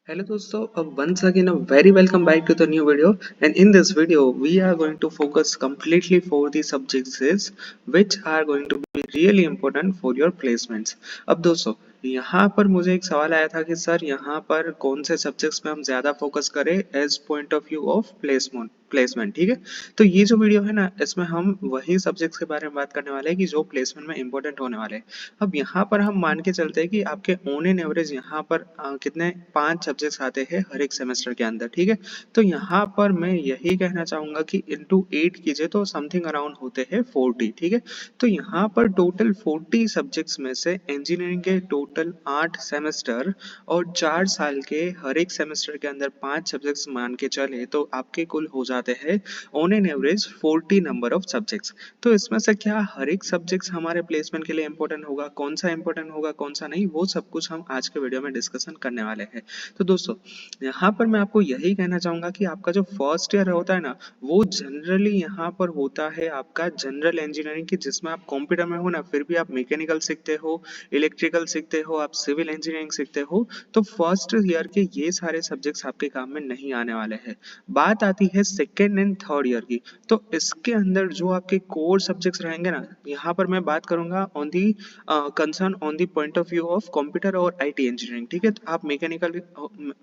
Hello dosto, once again a very welcome back to the new video, and in this video we are going to focus completely for the subjects which are going to be really important for your placements. अब दोस्तों यहाँ पर मुझे एक सवाल आया था कि सर यहाँ पर कौन से सब्जेक्ट्स में हम ज्यादा फोकस करें as point of view of placement. ठीक है, तो ये जो वीडियो है ना, इसमें हम वही सब्जेक्ट्स के बारे में बात करने वाले हैं कि जो प्लेसमेंट में इंपॉर्टेंट होने वाले हैं। अब यहाँ पर हम मान के चलते हैं कि आपके ऑन एन एवरेज यहाँ पर कितने 5 सब्जेक्ट्स आते हैं हर एक सेमेस्टर के अंदर। ठीक है, तो यहाँ पर मैं यही कहना चाहूंगा कि इंटू 8 कीजिए तो समथिंग अराउंड होते हैं 40। ठीक है, तो यहाँ पर टोटल 40 सब्जेक्ट्स में से इंजीनियरिंग के टोटल 8 सेमेस्टर और 4 साल के हर एक सेमेस्टर के अंदर 5 सब्जेक्ट्स मान के चले तो आपके कुल हो जाते हैं on an average 40 number of subjects. तो इसमें से क्या हर एक सब्जेक्ट हमारे प्लेसमेंट के लिए इंपॉर्टेंट होगा, कौन सा इंपॉर्टेंट होगा कौन सा नहीं, वो सब कुछ हम आज के वीडियो में डिस्कशन करने वाले हैं। तो दोस्तों यहाँ पर मैं आपको यही कहना चाहूंगा कि आपका जो फर्स्ट ईयर होता है ना, वो जनरली यहाँ पर होता है आपका जनरल इंजीनियरिंग की, जिसमें आप कंप्यूटर में हो ना, फिर भी आप मैकेनिकल सीखते हो, इलेक्ट्रिकल सीखते हो, आप सिविल इंजीनियरिंग सीखते हो। तो फर्स्ट ईयर के ये सारे सब्जेक्ट्स आपके काम में नहीं आने वाले हैं। बात आती है सेकेंड एंड थर्ड ईयर की, तो इसके अंदर जो आपके कोर सब्जेक्ट्स रहेंगे ना, यहाँ पर मैं बात करूंगा on the concern on the point of view of computer और आईटी इंजीनियरिंग। ठीक है, तो आप मैकेनिकल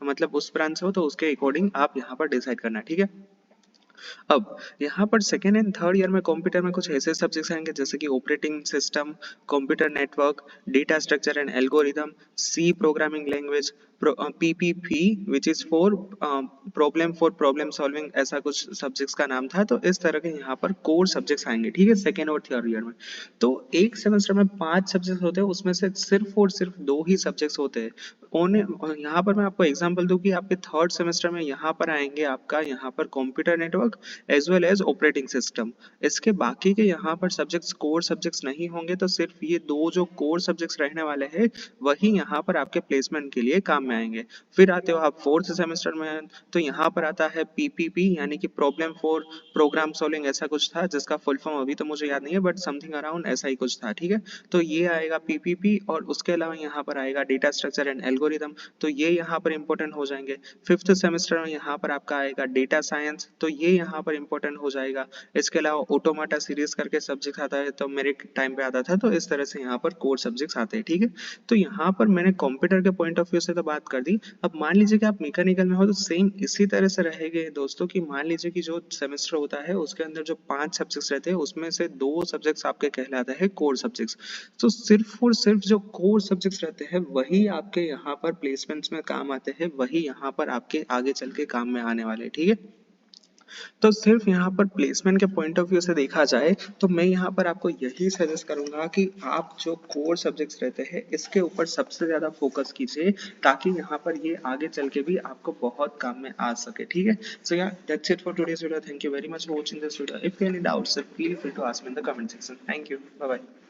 मतलब उस ब्रांच से हो तो उसके अकॉर्डिंग आप यहाँ पर डिसाइड करना। ठीक है, अब यहाँ पर सेकेंड एंड थर्ड ईयर में कंप्यूटर में कुछ ऐसे सब्जेक्ट्स आएंगे जैसे कि operating system, computer network, data structure and algorithm, C programming language, PPP which is for problem solving, ऐसा कुछ सब्जेक्ट्स का नाम था। तो इस तरह के यहाँ पर कोर सब्जेक्ट्स आएंगे। ठीक है, सेकेंड और थर्ड ईयर में तो एक सेमेस्टर में 5 सब्जेक्ट्स होते हैं, उसमें से सिर्फ और सिर्फ 2 ही सब्जेक्ट्स होते हैं। यहाँ पर मैं आपको एग्जांपल दूं कि आपके थर्ड सेमेस्टर में यहाँ पर आएंगे आपका यहाँ पर computer network as well as operating system. इसके बाकी के यहाँ पर सब्जेक्ट्स कोर सब्जेक्ट्स नहीं होंगे, तो सिर्फ ये 2 जो कोर सब्जेक्ट्स रहने वाले हैं वही यहाँ पर आपके प्लेसमेंट के लिए काम में आएंगे। फिर आते हो आप फोर्थ सेमेस्टर में, तो यहाँ पर आता है पीपीपी यानी कि प्रॉब्लम फॉर प्रोग्राम सॉल्विंग, ऐसा कुछ था जिसका फुल फॉर्म अभी तो मुझे याद नहीं है, बट समथिंग अराउंड ऐसा ही कुछ था। ठीक है, तो ये आएगा पीपीपी, और उसके अलावा यहाँ पर आएगा डेटा स्ट्रक्चर एंड एल्गोरिदम, तो ये यहाँ पर इंपॉर्टेंट हो जाएंगे। फिफ्थ सेमेस्टर में यहाँ पर आपका आएगा डेटा साइंस, तो ये यहाँ पर इंपॉर्टेंट हो जाएगा। इसके अलावा ऑटोमाटा सीरीज करके सब्जेक्ट आता है, तो मेरे टाइम पे आता था, तो इस तरह से यहाँ पर कोर सब्जेक्ट्स आते हैं। ठीक है, तो यहाँ पर मैंने कंप्यूटर के पॉइंट ऑफ व्यू से तो बात कर दी। अब मान लीजिए कि आप मैकेनिकल में हो, तो सेम इसी तरह से रहेंगे दोस्तों कि मान लीजिए कि जो सेमेस्टर होता है उसके अंदर जो 5 सब्जेक्ट्स रहते हैं उसमें से 2 सब्जेक्ट्स आपके कहलाते हैं कोर सब्जेक्ट्स। तो सिर्फ और सिर्फ जो कोर सब्जेक्ट्स रहते हैं वही आपके यहाँ पर प्लेसमेंट्स में काम आते हैं, वही यहाँ पर आपके आगे चल के काम में आने वाले। ठीक है, तो सिर्फ यहाँ पर प्लेसमेंट के पॉइंट ऑफ व्यू से देखा जाए तो मैं यहाँ पर आपको यही सजेस्ट करूंगा कि आप जो कोर सब्जेक्ट्स रहते हैं इसके ऊपर सबसे ज्यादा फोकस कीजिए, ताकि यहाँ पर ये आगे चल के भी आपको बहुत काम में आ सके। ठीक है, सो या that's it for today's video. Thank you very much for watching this video. If you any doubts feel free to ask me in the comment section. Thank you, bye bye.